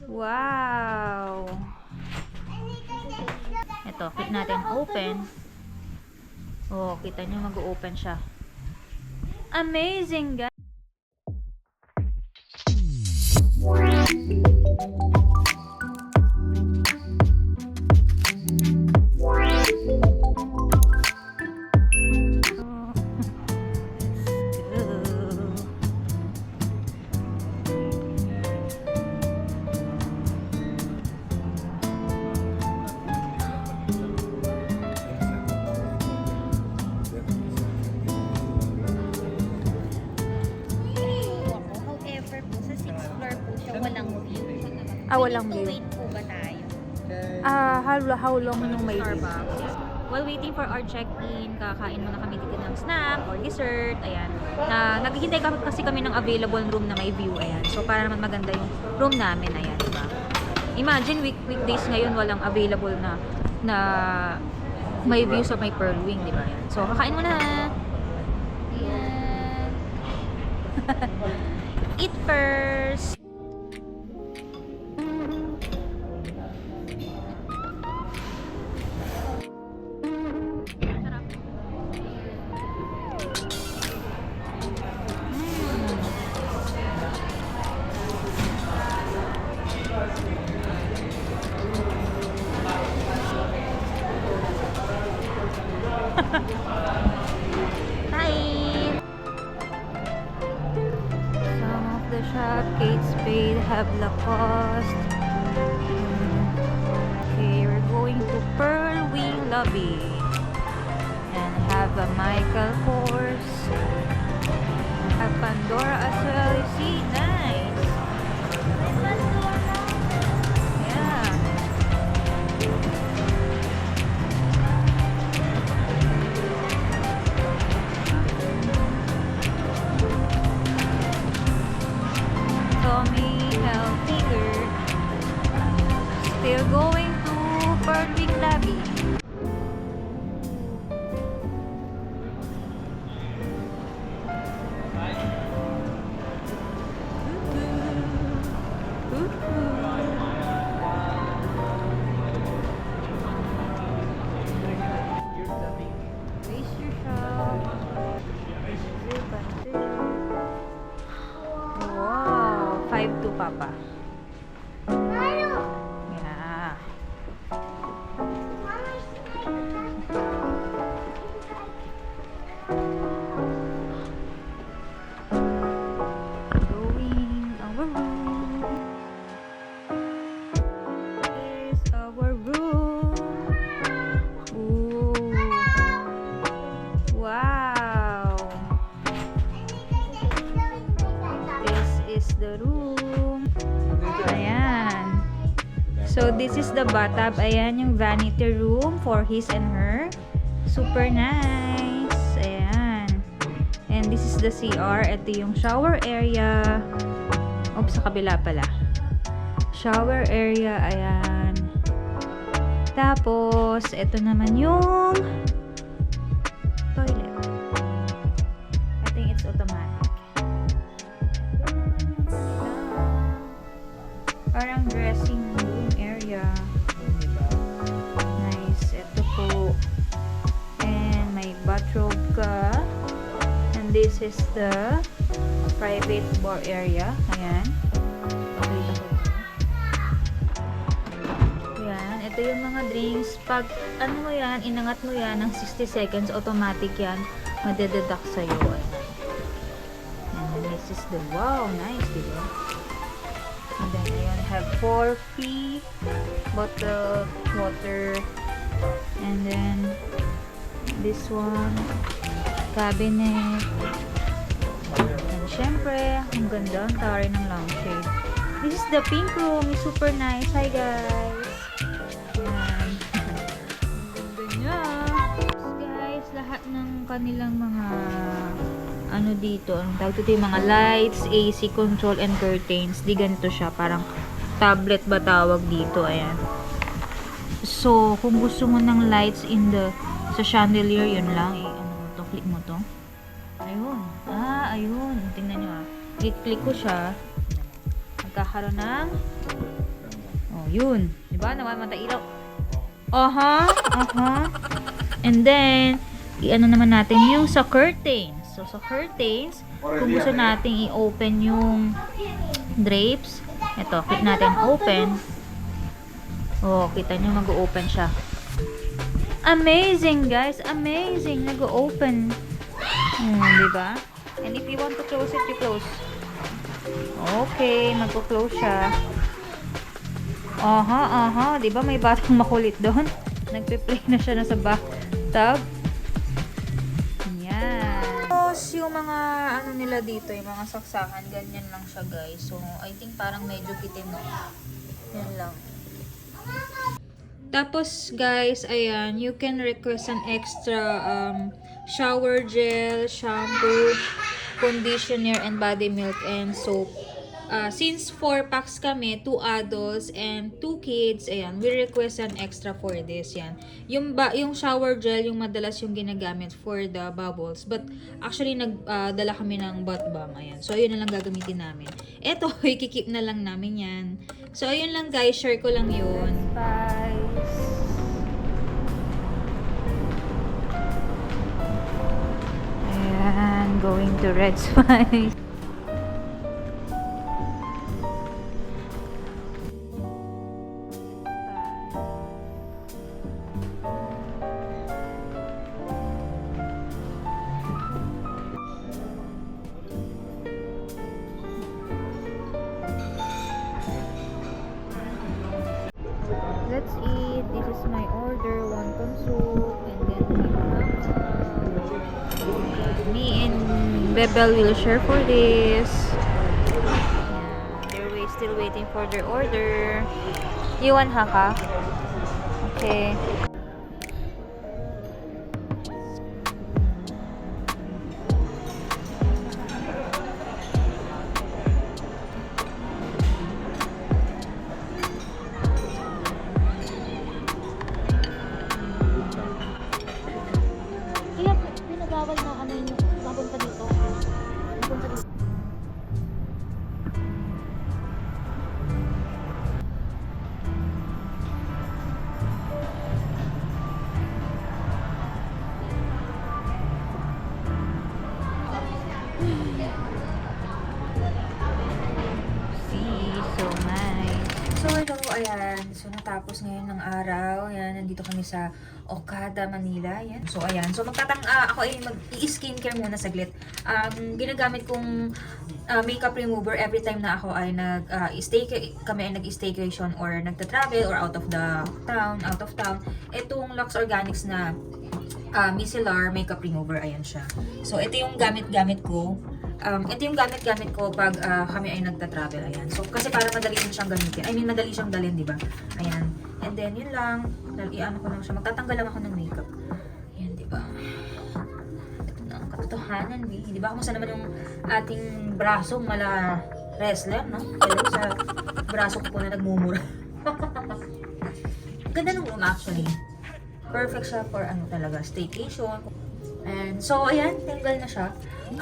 Wow! Ito, click natin open. Oh, kita nyo mag-open siya. Amazing, guys! However po, sa 6th floor po siya, walang view. Walang We need to view. wait po ba tayo? How long nung may Starbucks. While waiting for our check-in, kakain muna kami dito ng snack or dessert. Ayan. Naghihintay kasi kami ng available room na may view. Ayan. So, para naman maganda yung room namin. Ayan, diba? Imagine, weekdays ngayon walang available na may view sa may Pearl Wing, diba? Ayan. So, kakain muna. Ayan. Eat first. Hi! Some of the shop, Kate Spade, have Lacoste. Okay, we're going to Pearl Wing Lobby. And have a Michael Kors. Have Pandora as well. You see? Nice! Yeah. Tommy Hilfiger. Still going to Pearl Wing Lobby. Pastry shop. Wow, 5 to Papa. Yeah. Going our room. This is our room. Ooh. Wow. This is the room. Ayan. So, this is the bathtub. Ayan yung vanity room for his and her. Super nice. Ayan. And this is the CR. Ito yung shower area. Oops, sa kabila pala. Shower area. Ayan. Tapos, ito naman yung toilet. I think it's automatic. Parang dressing room area. Nice. Ito po. And may bathrobe ka. And this is the private bar area. Ayan. Pakita ko. Ayan. Ito yung mga drinks. Pag ano mo yan, inangat mo yan ng 60 seconds, automatic yan. Madededuct sa'yo. Ayan. And this is the, wow, nice, diba? And then, ayan, have 4 free bottled water. And then, this one, cabinet. And syempre, ang ganda, ang tari ng lampshade. This is the pink room. It's super nice. Hi, guys. Ayan. Ang ganda niya. Guys, lahat ng kanilang mga ano dito, ang tawag dito yung mga lights, AC control, and curtains. Di ganito siya. Parang tablet ba tawag dito. Ayan. So, kung gusto mo ng lights sa chandelier, yun lang. Ano mo to? Click mo to. Ayun. Ayun. Tingnan nyo. I-click ko siya. Magkakaroon ng yun. Diba? Namamata ilaw. And then, i-ano naman natin yung sa curtains. So, sa curtains, kung gusto nating i-open yung drapes, ito, click natin open. Oh, kita nyo, mag-open siya. Amazing, guys. Amazing. Nag-open. Diba? And if you want to close it, you close. Okay, magpo-close siya. Diba may batang makulit doon? Nagpe-play na siya na sa bathtub. Yan. Tapos, yung mga ano nila dito, yung mga saksakan, ganyan lang siya, guys. So, I think parang medyo kitin, no? Yan lang. Tapos, guys, ayan, you can request an extra shower gel, shampoo, conditioner, and body milk, and soap. Since 4 packs kami, 2 adults and 2 kids, ayan, we request an extra for this, yan. Yung shower gel, yung madalas yung ginagamit for the bubbles. But, actually, nagdala kami ng bath bomb, ayan. So, ayun na lang gagamitin namin. Eto, ikikip na lang namin yan. So, ayun lang guys, share ko lang yun. Spice. Ayan, going to Red Spice. Let's eat. This is my order. Wonton soup. And then me and Bebel will share for this. Yeah, they're still waiting for their order. You want haka? Okay. Kaya pinabawal na ano yung papunta dito. Papunta dito. See, so nice. So, hello, ayan. So, natapos ngayon ng araw. Ayan, nandito kami sa Okada, Manila. Ayan. So, ayan. So, ako ay mag-i-skincare muna saglit. Ginagamit kong makeup remover every time na ako ay kami ay nag-staycation or nagta-travel or out of town. Itong Lux Organics na micellar makeup remover, ayan siya. So, ito yung gamit-gamit ko. Ito yung gamit-gamit ko pag kami ay nagta-travel, ayan. So, kasi para madali din siyang gamitin. I mean, madali siyang dalhin, di ba? Ayan. And then, yun lang. Iano ko lang siya. Magtatanggal lang ako ng makeup. Ayan, di ba? Ito na ang katotohanan, di ba? Kumusta naman yung ating braso, mala wrestler, no? Pero sa braso ko po na nagmumura. Ganda ng room, actually. Perfect siya for ano talaga, staycation. And so, ayan, tanggal na siya.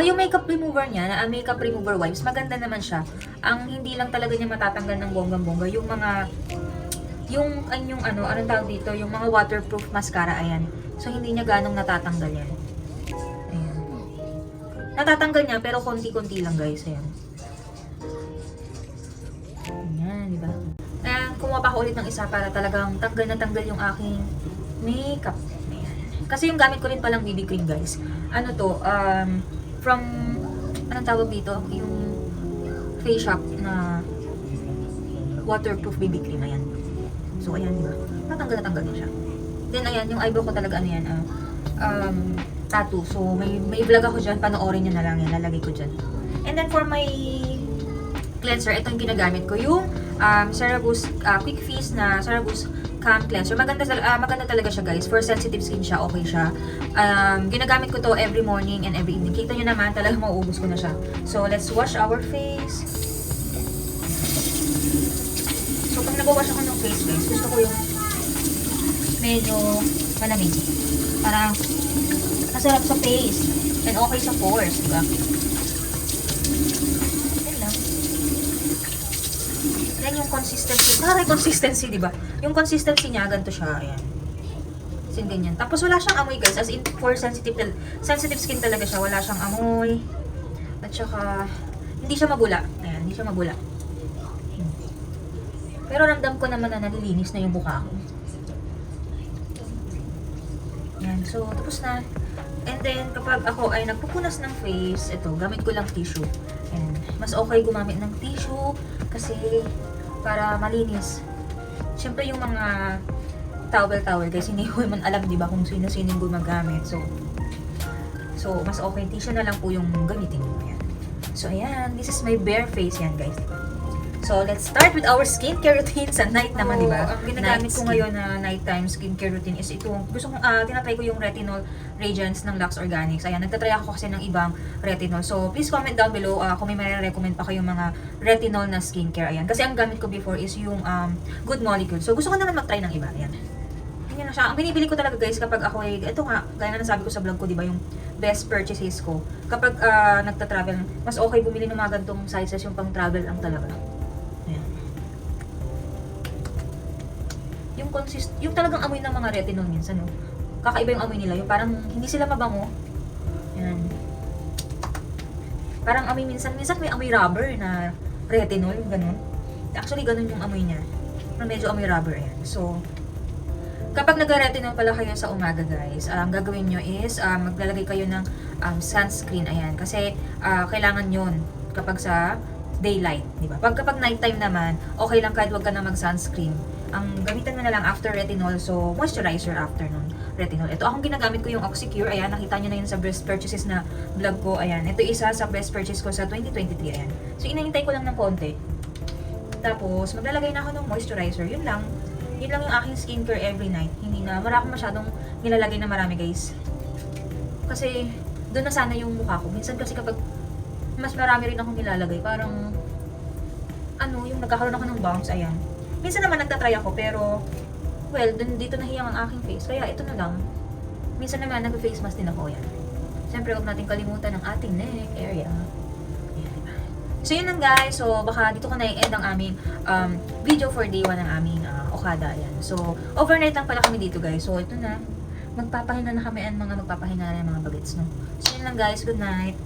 Yung makeup remover niya, makeup remover wipes, maganda naman siya. Ang hindi lang talaga niya matatanggal ng bonggang-bongga, anong tawag dito, yung mga waterproof mascara, ayan. So, hindi niya ganong natatanggal yan. Ayan. Natatanggal niya, pero konti-konti lang, guys, ayan. Ayan, di ba? Kumuha pa ako ulit ng isa para talagang tanggal na tanggal yung aking makeup. Ayan. Kasi yung gamit ko rin palang BB cream, guys. Ano to, from, anong tawag dito? Yung Face Shop na waterproof BB cream, ayan. So, ayan, di ba? Natanggal na tanggal na siya. Then, ayan, yung eyebrow ko talaga, ano yan, tattoo. So, may vlog ako dyan, panoorin nyo na lang yan, lalagay ko dyan. And then, for my cleanser, ito yung ginagamit ko, yung CeraVe Quick Fizz na CeraVe Calm Cleanser. Maganda talaga siya, guys. For sensitive skin siya, okay siya. Ginagamit ko to every morning and every evening. Kita nyo naman, talagang mauubos ko na siya. So, let's wash our face. So, pag nag-wash ako ng face, guys, gusto ko yung medyo malamig. Para masarap sa face and okay sa pores, diba? Yan lang. Then yung consistency. Consistency, di ba? Yung consistency niya, ganito siya. Ayan. As in, ganyan. Tapos wala siyang amoy, guys. As in, for sensitive skin talaga siya. Wala siyang amoy. At saka, hindi siya mabula. Ayan, hindi siya mabula. Pero ramdam ko naman na nalilinis na yung mukha ko. Ayan, so, tapos na. And then, kapag ako ay nagpupunas ng face, ito, gamit ko lang tissue. Ayan. Mas okay gumamit ng tissue kasi para malinis. Siyempre yung mga towel guys, hindi ko man alam, di ba, kung sino-sino yung gumagamit. So, mas okay, tissue na lang po yung gamitin mo. Ayan. So, ayan, this is my bare face yan, guys. So, let's start with our skincare routine sa night naman, di ba? Ang ginagamit ko ngayon na nighttime skincare routine is itong, tinatry ko yung Retinol Radiance ng Lux Organics. Ayan, nagtatry ako kasi ng ibang retinol. So, please comment down below kung may recommend pa kayong mga retinol na skincare. Ayan, kasi ang gamit ko before is yung Good Molecule. So, gusto ko naman mag-try ng iba. Ayan. Ayan na siya. Ang binibili ko talaga, guys, kapag ako ay, ito nga, gaya na nasabi ko sa vlog ko, di ba, yung best purchases ko. Kapag nagta-travel, mas okay bumili ng mga gantong sizes, yung pang-travel lang talaga. Yung talagang amoy ng mga retinol minsan, no? Kakaiba yung amoy nila, yung parang hindi sila mabango. Yan. Parang amoy minsan may amoy rubber na retinol, ganun. Actually, ganun yung amoy niya. Pero medyo amoy rubber, yan. So, kapag nag-retinol pala kayo sa umaga, guys, ang gagawin nyo is maglalagay kayo ng sunscreen, ayan. Kasi kailangan yun kapag sa daylight, di ba? Kapag nighttime naman, okay lang kahit wag ka na mag-sunscreen. Ang gamitan mo na lang after retinol, so moisturizer after nun retinol. Ito, akong ginagamit ko yung Oxycure. Ayan, nakita nyo na yun sa best purchases na vlog ko. Ayan, ito isa sa best purchase ko sa 2023. Ayan. So, inahintay ko lang ng konti. Tapos, maglalagay na ako ng moisturizer. Yun lang. Yun lang yung aking skincare every night. Hindi na, wala akong masyadong nilalagay na marami, guys. Kasi, doon na sana yung mukha ko. Minsan kasi kapag mas marami rin akong nilalagay, parang, yung nagkakaroon ako ng bumps, ayan. Minsan naman nagtatry ako, pero, well, dito nahiyang ang aking face. Kaya ito na lang. Minsan naman nag-face mask din ako, yan. Siyempre, huwag natin kalimutan ang ating neck area. Ayan. So, yun lang, guys. So, baka dito ko na i-end ang aming video for day 1 ng aming Okada. Ayan. So, overnight lang pala kami dito, guys. So, ito na. Magpapahinga na kami ang mga magpapahinga na yung mga bagets, no? So, yun lang, guys. Good night.